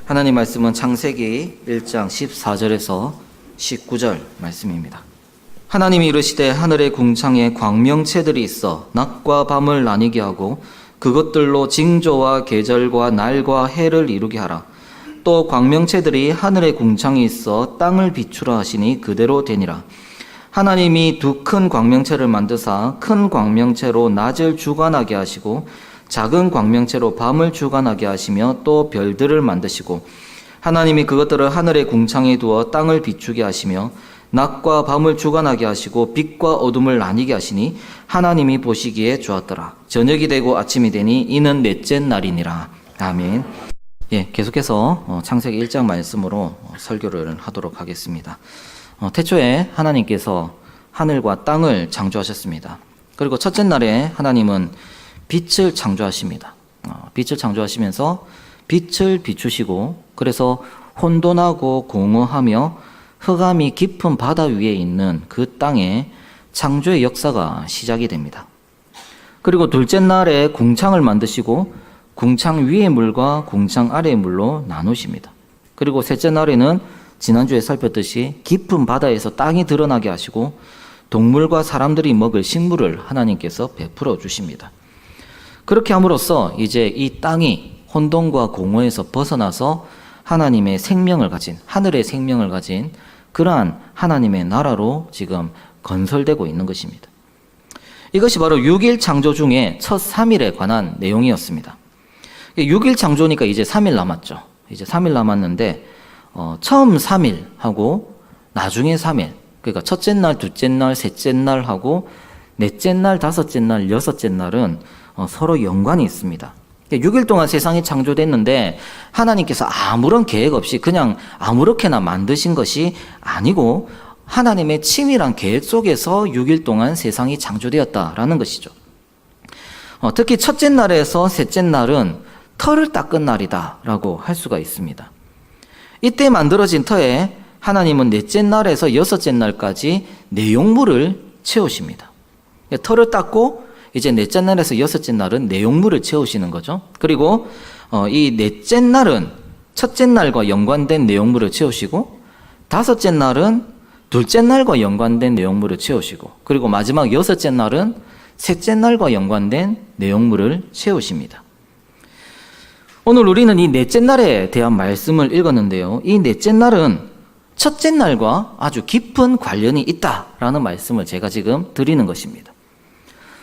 하나님 말씀은 창세기 1장 14절에서 19절 말씀입니다. 하나님이 이르시되 하늘의 궁창에 광명체들이 있어 낮과 밤을 나뉘게 하고 그것들로 징조와 계절과 날과 해를 이루게 하라. 또 광명체들이 하늘의 궁창에 있어 땅을 비추라 하시니 그대로 되니라. 하나님이 두 큰 광명체를 만드사 큰 광명체로 낮을 주관하게 하시고 작은 광명체로 밤을 주관하게 하시며 또 별들을 만드시고 하나님이 그것들을 하늘의 궁창에 두어 땅을 비추게 하시며 낮과 밤을 주관하게 하시고 빛과 어둠을 나뉘게 하시니 하나님이 보시기에 좋았더라. 저녁이 되고 아침이 되니 이는 넷째 날이니라. 아멘. 계속해서 창세기 1장 말씀으로 설교를 하도록 하겠습니다. 태초에 하나님께서 하늘과 땅을 창조하셨습니다. 그리고 첫째 날에 하나님은 빛을 창조하십니다. 빛을 창조하시면서 빛을 비추시고 그래서 혼돈하고 공허하며 흑암이 깊은 바다 위에 있는 그 땅에 창조의 역사가 시작이 됩니다. 그리고 둘째 날에 궁창을 만드시고 궁창 위의 물과 궁창 아래의 물로 나누십니다. 그리고 셋째 날에는 지난주에 살폈듯이 깊은 바다에서 땅이 드러나게 하시고 동물과 사람들이 먹을 식물을 하나님께서 베풀어 주십니다. 그렇게 함으로써 이제 이 땅이 혼돈과 공허에서 벗어나서 하나님의 생명을 가진, 하늘의 생명을 가진 그러한 하나님의 나라로 지금 건설되고 있는 것입니다. 이것이 바로 6일 창조 중에 첫 3일에 관한 내용이었습니다. 6일 창조니까 이제 3일 남았죠. 이제 3일 남았는데 처음 3일 하고 나중에 3일, 그러니까 첫째 날, 둘째 날, 셋째 날 하고 넷째 날, 다섯째 날, 여섯째 날은 서로 연관이 있습니다. 6일 동안 세상이 창조됐는데 하나님께서 아무런 계획 없이 그냥 아무렇게나 만드신 것이 아니고 하나님의 치밀한 계획 속에서 6일 동안 세상이 창조되었다라는 것이죠. 특히 첫째 날에서 셋째 날은 터를 닦은 날이다라고 할 수가 있습니다. 이때 만들어진 터에 하나님은 넷째 날에서 여섯째 날까지 내용물을 채우십니다. 터를 닦고 이제 넷째 날에서 여섯째 날은 내용물을 채우시는 거죠. 그리고 이 넷째 날은 첫째 날과 연관된 내용물을 채우시고 다섯째 날은 둘째 날과 연관된 내용물을 채우시고 그리고 마지막 여섯째 날은 셋째 날과 연관된 내용물을 채우십니다. 오늘 우리는 이 넷째 날에 대한 말씀을 읽었는데요. 이 넷째 날은 첫째 날과 아주 깊은 관련이 있다라는 말씀을 제가 지금 드리는 것입니다.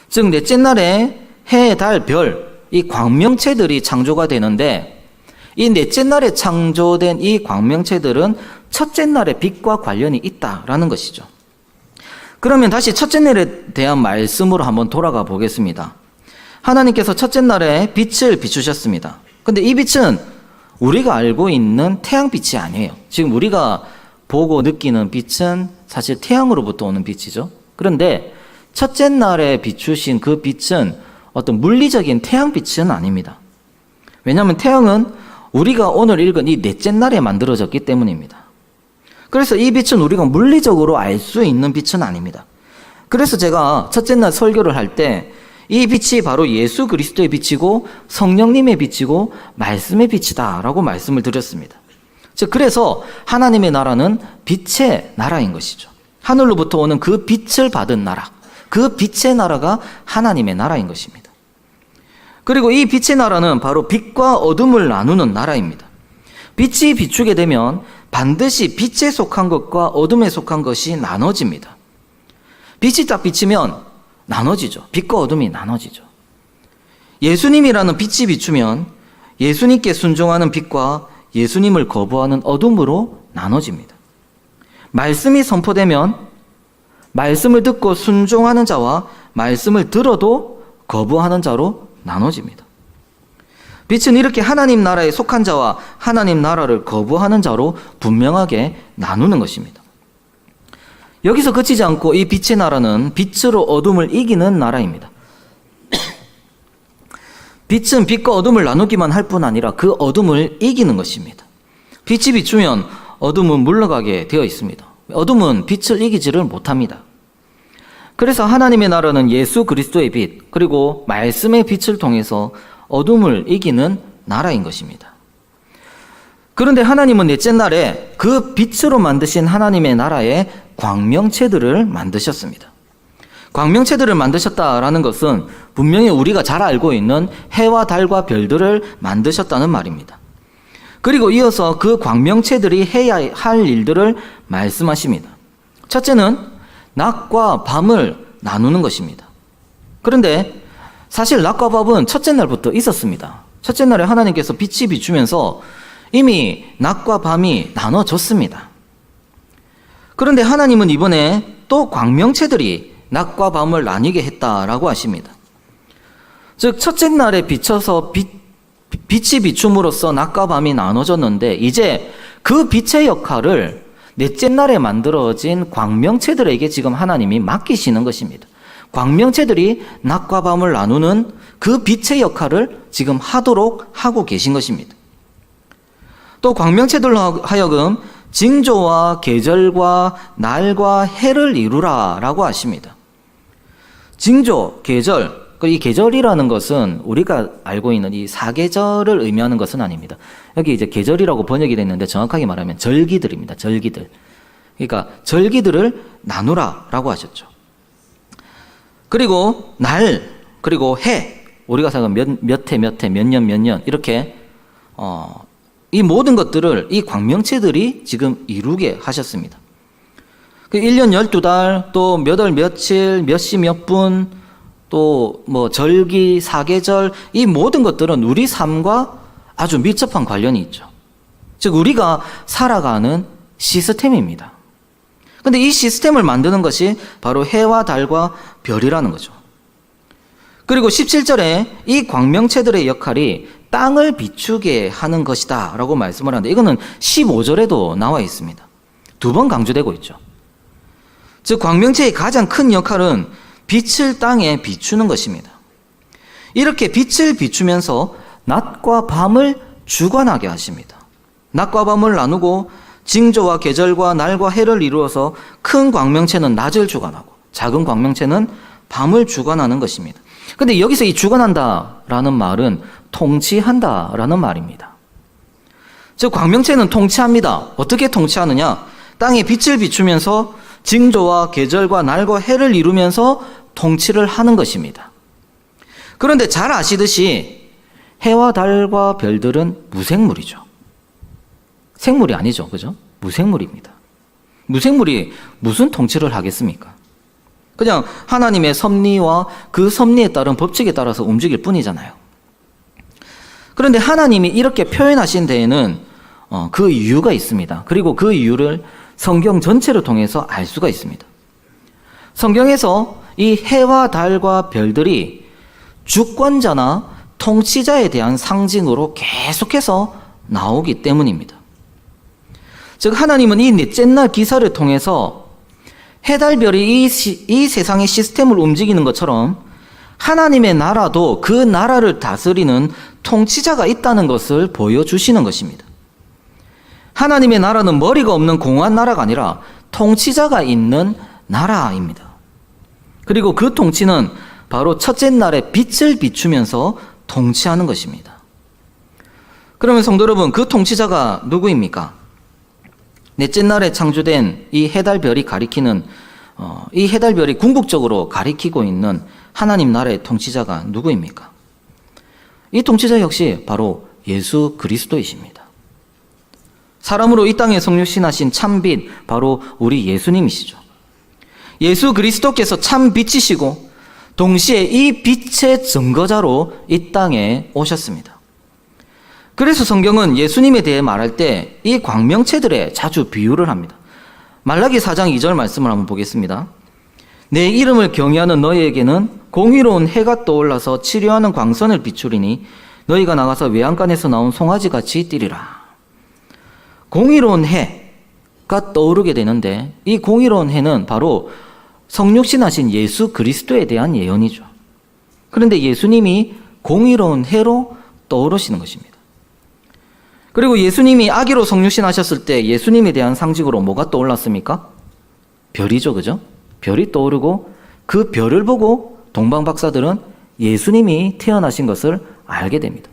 즉 넷째 날에 해, 달, 별, 이 광명체들이 창조가 되는데 이 넷째 날에 창조된 이 광명체들은 첫째 날의 빛과 관련이 있다라는 것이죠. 그러면 다시 첫째 날에 대한 말씀으로 한번 돌아가 보겠습니다. 하나님께서 첫째 날에 빛을 비추셨습니다. 근데 이 빛은 우리가 알고 있는 태양빛이 아니에요. 지금 우리가 보고 느끼는 빛은 사실 태양으로부터 오는 빛이죠. 그런데 첫째 날에 비추신 그 빛은 어떤 물리적인 태양빛은 아닙니다. 왜냐하면 태양은 우리가 오늘 읽은 이 넷째 날에 만들어졌기 때문입니다. 그래서 이 빛은 우리가 물리적으로 알 수 있는 빛은 아닙니다. 그래서 제가 첫째 날 설교를 할 때 이 빛이 바로 예수 그리스도의 빛이고 성령님의 빛이고 말씀의 빛이다라고 말씀을 드렸습니다. 즉 그래서 하나님의 나라는 빛의 나라인 것이죠. 하늘로부터 오는 그 빛을 받은 나라, 그 빛의 나라가 하나님의 나라인 것입니다. 그리고 이 빛의 나라는 바로 빛과 어둠을 나누는 나라입니다. 빛이 비추게 되면 반드시 빛에 속한 것과 어둠에 속한 것이 나눠집니다. 빛이 딱 비치면 나눠지죠. 빛과 어둠이 나눠지죠. 예수님이라는 빛이 비추면 예수님께 순종하는 빛과 예수님을 거부하는 어둠으로 나눠집니다. 말씀이 선포되면 말씀을 듣고 순종하는 자와 말씀을 들어도 거부하는 자로 나눠집니다. 빛은 이렇게 하나님 나라에 속한 자와 하나님 나라를 거부하는 자로 분명하게 나누는 것입니다. 여기서 그치지 않고 이 빛의 나라는 빛으로 어둠을 이기는 나라입니다. 빛은 빛과 어둠을 나누기만 할 뿐 아니라 그 어둠을 이기는 것입니다. 빛이 비추면 어둠은 물러가게 되어 있습니다. 어둠은 빛을 이기지를 못합니다. 그래서 하나님의 나라는 예수 그리스도의 빛, 그리고 말씀의 빛을 통해서 어둠을 이기는 나라인 것입니다. 그런데 하나님은 넷째 날에 그 빛으로 만드신 하나님의 나라에 광명체들을 만드셨습니다. 광명체들을 만드셨다라는 것은 분명히 우리가 잘 알고 있는 해와 달과 별들을 만드셨다는 말입니다. 그리고 이어서 그 광명체들이 해야 할 일들을 말씀하십니다. 첫째는 낮과 밤을 나누는 것입니다. 그런데 사실 낮과 밤은 첫째 날부터 있었습니다. 첫째 날에 하나님께서 빛이 비추면서 이미 낮과 밤이 나눠졌습니다. 그런데 하나님은 이번에 또 광명체들이 낮과 밤을 나뉘게 했다라고 하십니다. 즉 첫째 날에 비춰서 빛이 비춤으로써 낮과 밤이 나눠졌는데 이제 그 빛의 역할을 넷째 날에 만들어진 광명체들에게 지금 하나님이 맡기시는 것입니다. 광명체들이 낮과 밤을 나누는 그 빛의 역할을 지금 하도록 하고 계신 것입니다. 또 광명체들로 하여금 징조와 계절과 날과 해를 이루라 라고 하십니다. 징조, 계절, 이 계절이라는 것은 우리가 알고 있는 이 사계절을 의미하는 것은 아닙니다. 여기 이제 계절이라고 번역이 됐는데 정확하게 말하면 절기들입니다. 절기들. 그러니까 절기들을 나누라 라고 하셨죠. 그리고 날, 그리고 해, 우리가 생각하면 몇 해, 몇 년 이렇게 이 모든 것들을 이 광명체들이 지금 이루게 하셨습니다. 1년 12달, 또 몇 월 며칠, 몇 시 몇 분, 또 뭐 절기, 사계절, 이 모든 것들은 우리 삶과 아주 밀접한 관련이 있죠. 즉 우리가 살아가는 시스템입니다. 근데 이 시스템을 만드는 것이 바로 해와 달과 별이라는 거죠. 그리고 17절에 이 광명체들의 역할이 땅을 비추게 하는 것이다 라고 말씀을 하는데 이거는 15절에도 나와 있습니다. 2번 강조되고 있죠. 즉 광명체의 가장 큰 역할은 빛을 땅에 비추는 것입니다. 이렇게 빛을 비추면서 낮과 밤을 주관하게 하십니다. 낮과 밤을 나누고 징조와 계절과 날과 해를 이루어서 큰 광명체는 낮을 주관하고 작은 광명체는 밤을 주관하는 것입니다. 근데 여기서 이 주관한다라는 말은 통치한다라는 말입니다. 즉 광명체는 통치합니다. 어떻게 통치하느냐? 땅에 빛을 비추면서 징조와 계절과 날과 해를 이루면서 통치를 하는 것입니다. 그런데 잘 아시듯이 해와 달과 별들은 무생물이죠. 생물이 아니죠. 그죠? 무생물입니다. 무생물이 무슨 통치를 하겠습니까? 그냥 하나님의 섭리와 그 섭리에 따른 법칙에 따라서 움직일 뿐이잖아요. 그런데 하나님이 이렇게 표현하신 데에는 그 이유가 있습니다. 그리고 그 이유를 성경 전체를 통해서 알 수가 있습니다. 성경에서 이 해와 달과 별들이 주권자나 통치자에 대한 상징으로 계속해서 나오기 때문입니다. 즉 하나님은 이 넷째 날 기사를 통해서 해달별이 이 세상의 시스템을 움직이는 것처럼 하나님의 나라도 그 나라를 다스리는 통치자가 있다는 것을 보여주시는 것입니다. 하나님의 나라는 머리가 없는 공허한 나라가 아니라 통치자가 있는 나라입니다. 그리고 그 통치는 바로 첫째 날에 빛을 비추면서 통치하는 것입니다. 그러면 성도 여러분, 그 통치자가 누구입니까? 넷째 날에 창조된 이 해달별이 가리키는 이 해달별이 궁극적으로 가리키고 있는 하나님 나라의 통치자가 누구입니까? 이 통치자 역시 바로 예수 그리스도이십니다. 사람으로 이 땅에 성육신하신 참빛, 바로 우리 예수님이시죠. 예수 그리스도께서 참 빛이시고 동시에 이 빛의 증거자로 이 땅에 오셨습니다. 그래서 성경은 예수님에 대해 말할 때 이 광명체들에 자주 비유를 합니다. 말라기 4장 2절 말씀을 한번 보겠습니다. 내 이름을 경외하는 너희에게는 공의로운 해가 떠올라서 치료하는 광선을 비추리니 너희가 나가서 외양간에서 나온 송아지같이 뛰리라. 공의로운 해가 떠오르게 되는데 이 공의로운 해는 바로 성육신하신 예수 그리스도에 대한 예언이죠. 그런데 예수님이 공의로운 해로 떠오르시는 것입니다. 그리고 예수님이 아기로 성육신하셨을 때 예수님에 대한 상징으로 뭐가 떠올랐습니까? 별이죠, 그죠? 별이 떠오르고 그 별을 보고 동방 박사들은 예수님이 태어나신 것을 알게 됩니다.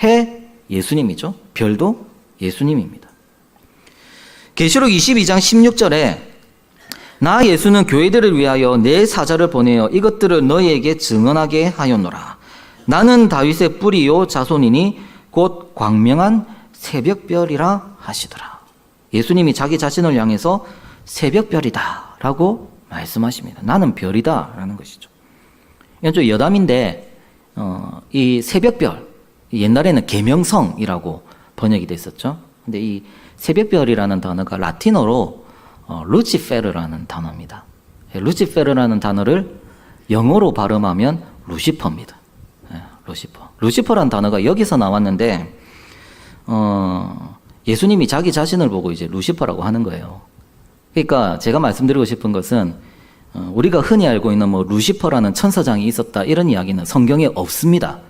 해, 예수님이죠. 별도 예수님입니다. 계시록 22장 16절에 나 예수는 교회들을 위하여 내 사자를 보내어 이것들을 너희에게 증언하게 하였노라. 나는 다윗의 뿌리요 자손이니 곧 광명한 새벽별이라 하시더라. 예수님이 자기 자신을 향해서 새벽별이다 라고 말씀하십니다. 나는 별이다 라는 것이죠. 이건 좀 여담인데 이 새벽별, 옛날에는 계명성이라고 번역이 됐었죠. 근데 이 새벽별이라는 단어가 라틴어로 루치페르라는 단어입니다. 루치페르라는 단어를 영어로 발음하면 루시퍼입니다. 루시퍼. 루시퍼라는 단어가 여기서 나왔는데 예수님이 자기 자신을 보고 이제 루시퍼라고 하는 거예요. 그러니까 제가 말씀드리고 싶은 것은 우리가 흔히 알고 있는 뭐 루시퍼라는 천사장이 있었다 이런 이야기는 성경에 없습니다.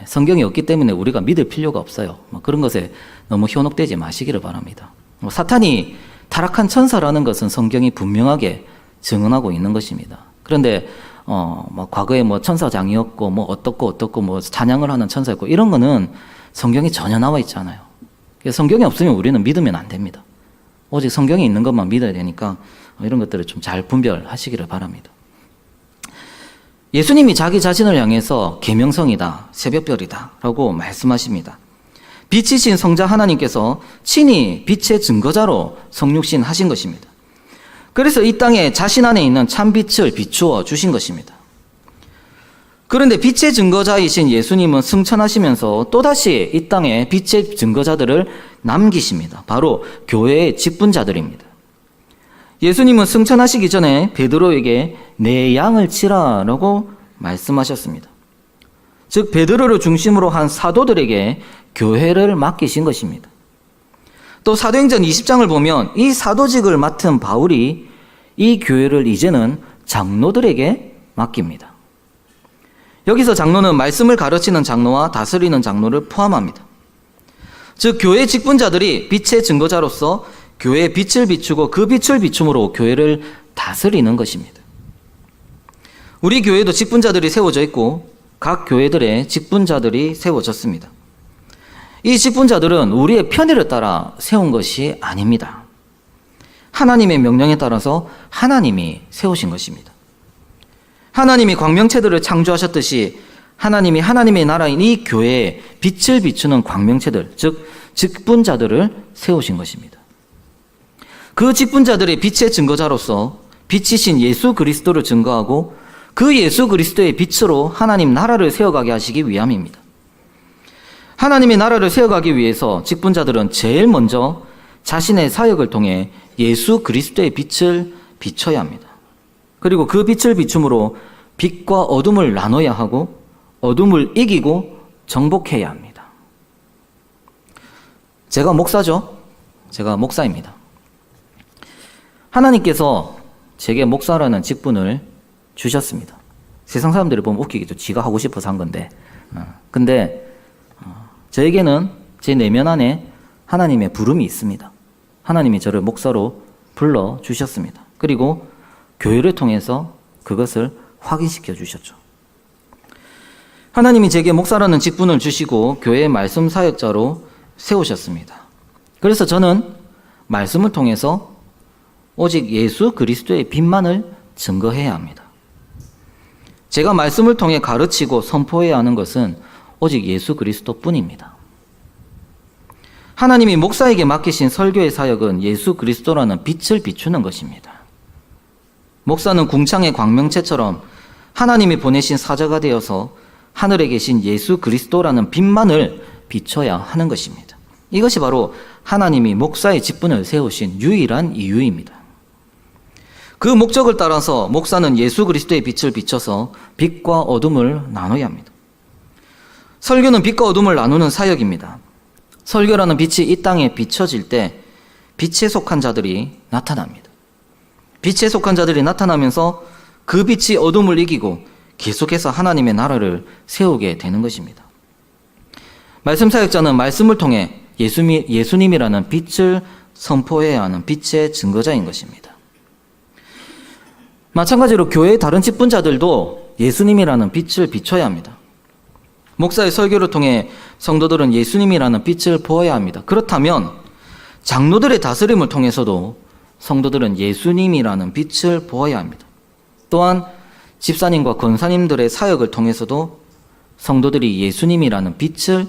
성경이 없기 때문에 우리가 믿을 필요가 없어요. 그런 것에 너무 현혹되지 마시기를 바랍니다. 사탄이 타락한 천사라는 것은 성경이 분명하게 증언하고 있는 것입니다. 그런데 과거에 뭐 천사장이었고 뭐 어떻고 뭐 찬양을 하는 천사였고 이런 거는 성경이 전혀 나와 있지 않아요. 성경이 없으면 우리는 믿으면 안 됩니다. 오직 성경에 있는 것만 믿어야 되니까 이런 것들을 좀 잘 분별하시기를 바랍니다. 예수님이 자기 자신을 향해서 계명성이다, 새벽별이다 라고 말씀하십니다. 빛이신 성자 하나님께서 친히 빛의 증거자로 성육신 하신 것입니다. 그래서 이 땅에 자신 안에 있는 참빛을 비추어 주신 것입니다. 그런데 빛의 증거자이신 예수님은 승천하시면서 또다시 이 땅에 빛의 증거자들을 남기십니다. 바로 교회의 직분자들입니다. 예수님은 승천하시기 전에 베드로에게 내 양을 치라라고 말씀하셨습니다. 즉 베드로를 중심으로 한 사도들에게 교회를 맡기신 것입니다. 또 사도행전 20장을 보면 이 사도직을 맡은 바울이 이 교회를 이제는 장로들에게 맡깁니다. 여기서 장로는 말씀을 가르치는 장로와 다스리는 장로를 포함합니다. 즉 교회 직분자들이 빛의 증거자로서 교회의 빛을 비추고 그 빛을 비춤으로 교회를 다스리는 것입니다. 우리 교회도 직분자들이 세워져 있고 각 교회들의 직분자들이 세워졌습니다. 이 직분자들은 우리의 편의를 따라 세운 것이 아닙니다. 하나님의 명령에 따라서 하나님이 세우신 것입니다. 하나님이 광명체들을 창조하셨듯이 하나님이 하나님의 나라인 이 교회에 빛을 비추는 광명체들, 즉 직분자들을 세우신 것입니다. 그 직분자들의 빛의 증거자로서 빛이신 예수 그리스도를 증거하고 그 예수 그리스도의 빛으로 하나님 나라를 세워가게 하시기 위함입니다. 하나님의 나라를 세워가기 위해서 직분자들은 제일 먼저 자신의 사역을 통해 예수 그리스도의 빛을 비춰야 합니다. 그리고 그 빛을 비춤으로 빛과 어둠을 나눠야 하고 어둠을 이기고 정복해야 합니다. 제가 목사죠. 제가 목사입니다. 하나님께서 제게 목사라는 직분을 주셨습니다. 세상 사람들이 보면 웃기겠죠. 지가 하고 싶어서 한 건데. 근데 저에게는 제 내면 안에 하나님의 부름이 있습니다. 하나님이 저를 목사로 불러주셨습니다. 그리고 교회를 통해서 그것을 확인시켜 주셨죠. 하나님이 제게 목사라는 직분을 주시고 교회의 말씀 사역자로 세우셨습니다. 그래서 저는 말씀을 통해서 오직 예수 그리스도의 빛만을 증거해야 합니다. 제가 말씀을 통해 가르치고 선포해야 하는 것은 오직 예수 그리스도뿐입니다. 하나님이 목사에게 맡기신 설교의 사역은 예수 그리스도라는 빛을 비추는 것입니다. 목사는 궁창의 광명체처럼 하나님이 보내신 사자가 되어서 하늘에 계신 예수 그리스도라는 빛만을 비춰야 하는 것입니다. 이것이 바로 하나님이 목사의 직분을 세우신 유일한 이유입니다. 그 목적을 따라서 목사는 예수 그리스도의 빛을 비춰서 빛과 어둠을 나눠야 합니다. 설교는 빛과 어둠을 나누는 사역입니다. 설교라는 빛이 이 땅에 비춰질 때 빛에 속한 자들이 나타납니다. 빛에 속한 자들이 나타나면서 그 빛이 어둠을 이기고 계속해서 하나님의 나라를 세우게 되는 것입니다. 말씀 사역자는 말씀을 통해 예수님이라는 빛을 선포해야 하는 빛의 증거자인 것입니다. 마찬가지로 교회의 다른 직분자들도 예수님이라는 빛을 비춰야 합니다. 목사의 설교를 통해 성도들은 예수님이라는 빛을 보아야 합니다. 그렇다면 장로들의 다스림을 통해서도 성도들은 예수님이라는 빛을 보아야 합니다. 또한 집사님과 권사님들의 사역을 통해서도 성도들이 예수님이라는 빛을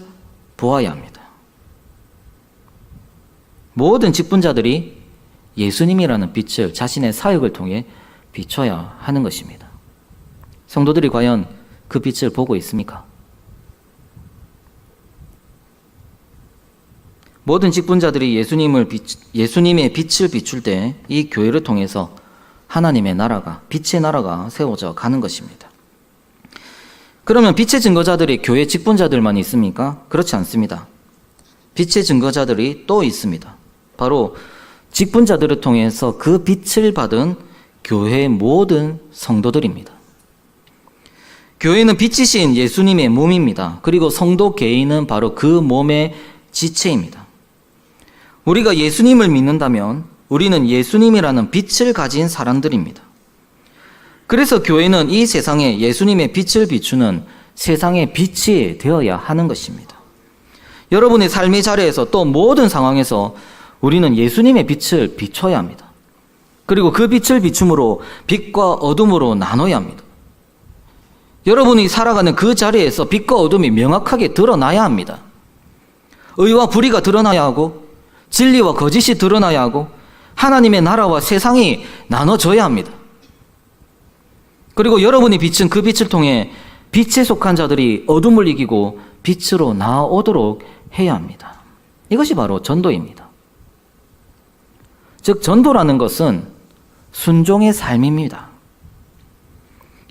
보아야 합니다. 모든 직분자들이 예수님이라는 빛을 자신의 사역을 통해 비춰야 하는 것입니다. 성도들이 과연 그 빛을 보고 있습니까? 모든 직분자들이 예수님의 빛을 비출 때 이 교회를 통해서 하나님의 나라가, 빛의 나라가 세워져 가는 것입니다. 그러면 빛의 증거자들이 교회 직분자들만 있습니까? 그렇지 않습니다. 빛의 증거자들이 또 있습니다. 바로 직분자들을 통해서 그 빛을 받은 교회의 모든 성도들입니다. 교회는 빛이신 예수님의 몸입니다. 그리고 성도 개인은 바로 그 몸의 지체입니다. 우리가 예수님을 믿는다면 우리는 예수님이라는 빛을 가진 사람들입니다. 그래서 교회는 이 세상에 예수님의 빛을 비추는 세상의 빛이 되어야 하는 것입니다. 여러분의 삶의 자리에서 또 모든 상황에서 우리는 예수님의 빛을 비춰야 합니다. 그리고 그 빛을 비춤으로 빛과 어둠으로 나눠야 합니다. 여러분이 살아가는 그 자리에서 빛과 어둠이 명확하게 드러나야 합니다. 의와 불의가 드러나야 하고 진리와 거짓이 드러나야 하고 하나님의 나라와 세상이 나눠져야 합니다. 그리고 여러분이 비춘 그 빛을 통해 빛에 속한 자들이 어둠을 이기고 빛으로 나아오도록 해야 합니다. 이것이 바로 전도입니다. 즉 전도라는 것은 순종의 삶입니다.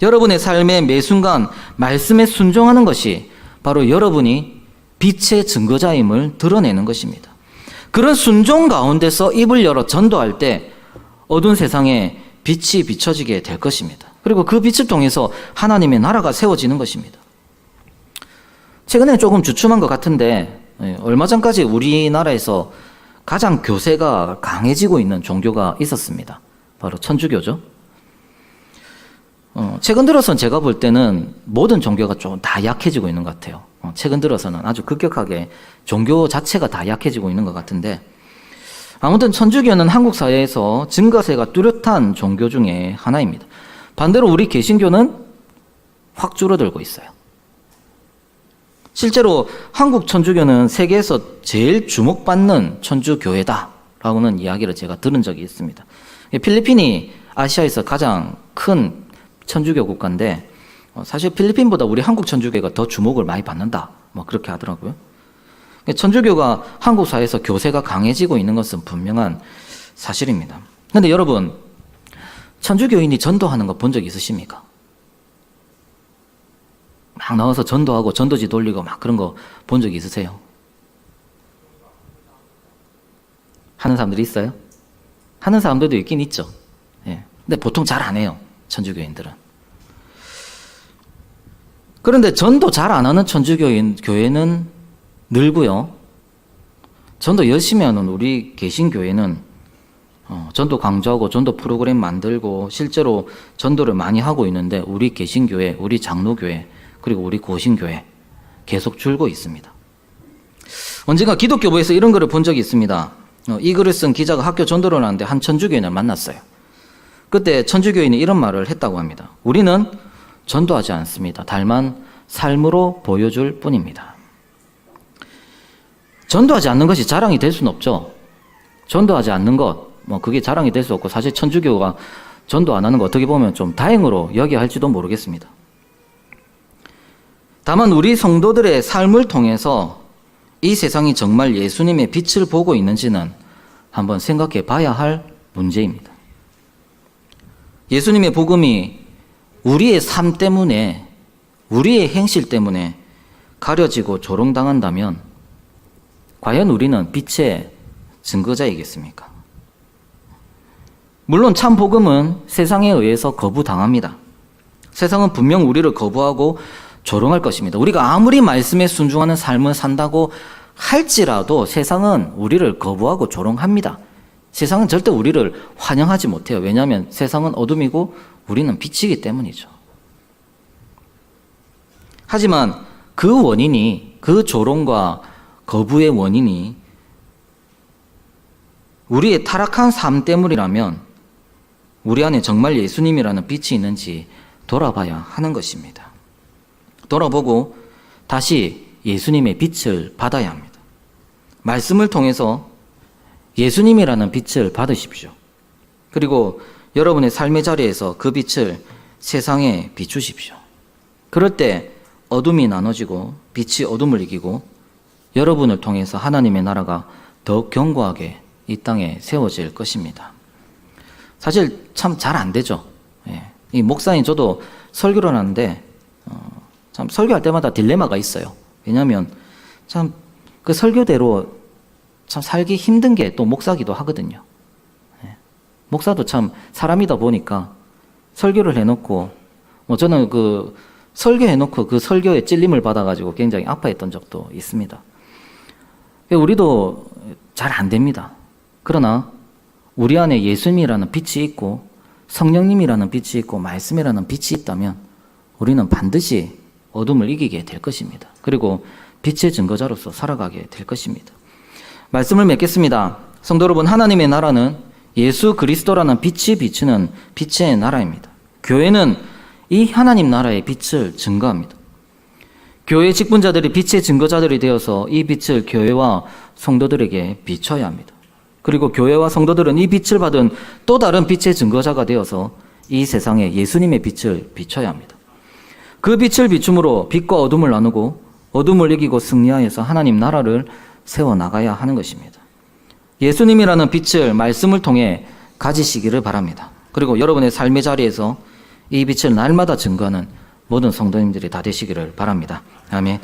여러분의 삶의 매 순간 말씀에 순종하는 것이 바로 여러분이 빛의 증거자임을 드러내는 것입니다. 그런 순종 가운데서 입을 열어 전도할 때 어두운 세상에 빛이 비춰지게 될 것입니다. 그리고 그 빛을 통해서 하나님의 나라가 세워지는 것입니다. 최근에 조금 주춤한 것 같은데 얼마 전까지 우리나라에서 가장 교세가 강해지고 있는 종교가 있었습니다. 바로 천주교죠. 최근 들어서는 제가 볼 때는 모든 종교가 좀 다 약해지고 있는 것 같아요. 최근 들어서는 아주 급격하게 종교 자체가 다 약해지고 있는 것 같은데 아무튼 천주교는 한국 사회에서 증거세가 뚜렷한 종교 중에 하나입니다. 반대로 우리 개신교는 확 줄어들고 있어요. 실제로 한국 천주교는 세계에서 제일 주목받는 천주교회다라고는 이야기를 제가 들은 적이 있습니다. 필리핀이 아시아에서 가장 큰 천주교 국가인데 사실 필리핀보다 우리 한국 천주교가 더 주목을 많이 받는다. 그렇게 하더라고요. 천주교가 한국 사회에서 교세가 강해지고 있는 것은 분명한 사실입니다. 그런데 여러분, 천주교인이 전도하는 거 본 적 있으십니까? 막 나와서 전도하고 전도지 돌리고 막 그런 거 본 적 있으세요? 하는 사람들이 있어요? 하는 사람들도 있긴 있죠. 예. 근데 보통 잘 안 해요. 천주교인들은. 그런데 전도 잘 안 하는 교회는 늘고요. 전도 열심히 하는 우리 개신교회는 전도 강조하고 전도 프로그램 만들고 실제로 전도를 많이 하고 있는데 우리 개신교회, 우리 장로교회, 그리고 우리 고신교회 계속 줄고 있습니다. 언젠가 기독교부에서 이런 글을 본 적이 있습니다. 이 글을 쓴 기자가 학교 전도를 하는데 한 천주교인을 만났어요. 그때 천주교인이 이런 말을 했다고 합니다. 우리는 전도하지 않습니다. 다만 삶으로 보여줄 뿐입니다. 전도하지 않는 것이 자랑이 될 수는 없죠. 전도하지 않는 것, 그게 자랑이 될 수 없고 사실 천주교가 전도 안 하는 거 어떻게 보면 좀 다행으로 여겨야 할지도 모르겠습니다. 다만 우리 성도들의 삶을 통해서 이 세상이 정말 예수님의 빛을 보고 있는지는 한번 생각해 봐야 할 문제입니다. 예수님의 복음이 우리의 삶 때문에, 우리의 행실 때문에 가려지고 조롱당한다면 과연 우리는 빛의 증거자이겠습니까? 물론 참 복음은 세상에 의해서 거부당합니다. 세상은 분명 우리를 거부하고 조롱할 것입니다. 우리가 아무리 말씀에 순종하는 삶을 산다고 할지라도 세상은 우리를 거부하고 조롱합니다. 세상은 절대 우리를 환영하지 못해요. 왜냐하면 세상은 어둠이고 우리는 빛이기 때문이죠. 하지만 그 원인이, 그 조롱과 거부의 원인이 우리의 타락한 삶 때문이라면 우리 안에 정말 예수님이라는 빛이 있는지 돌아봐야 하는 것입니다. 돌아보고 다시 예수님의 빛을 받아야 합니다. 말씀을 통해서 예수님이라는 빛을 받으십시오. 그리고 여러분의 삶의 자리에서 그 빛을 세상에 비추십시오. 그럴 때 어둠이 나눠지고 빛이 어둠을 이기고 여러분을 통해서 하나님의 나라가 더욱 견고하게 이 땅에 세워질 것입니다. 사실 참 잘 안 되죠. 이 목사님 저도 설교를 하는데 참 설교할 때마다 딜레마가 있어요. 왜냐하면 참 그 설교대로 참 살기 힘든 게 또 목사기도 하거든요. 목사도 참 사람이다 보니까 설교를 해놓고 저는 그 설교해놓고 그 설교에 찔림을 받아가지고 굉장히 아파했던 적도 있습니다. 우리도 잘 안 됩니다. 그러나 우리 안에 예수님이라는 빛이 있고 성령님이라는 빛이 있고 말씀이라는 빛이 있다면 우리는 반드시 어둠을 이기게 될 것입니다. 그리고 빛의 증거자로서 살아가게 될 것입니다. 말씀을 맺겠습니다. 성도 여러분, 하나님의 나라는 예수 그리스도라는 빛이 비추는 빛의 나라입니다. 교회는 이 하나님 나라의 빛을 증거합니다. 교회 직분자들이 빛의 증거자들이 되어서 이 빛을 교회와 성도들에게 비춰야 합니다. 그리고 교회와 성도들은 이 빛을 받은 또 다른 빛의 증거자가 되어서 이 세상에 예수님의 빛을 비춰야 합니다. 그 빛을 비춤으로 빛과 어둠을 나누고 어둠을 이기고 승리하여서 하나님 나라를 세워나가야 하는 것입니다. 예수님이라는 빛을 말씀을 통해 가지시기를 바랍니다. 그리고 여러분의 삶의 자리에서 이 빛을 날마다 증거하는 모든 성도님들이 다 되시기를 바랍니다. 아멘.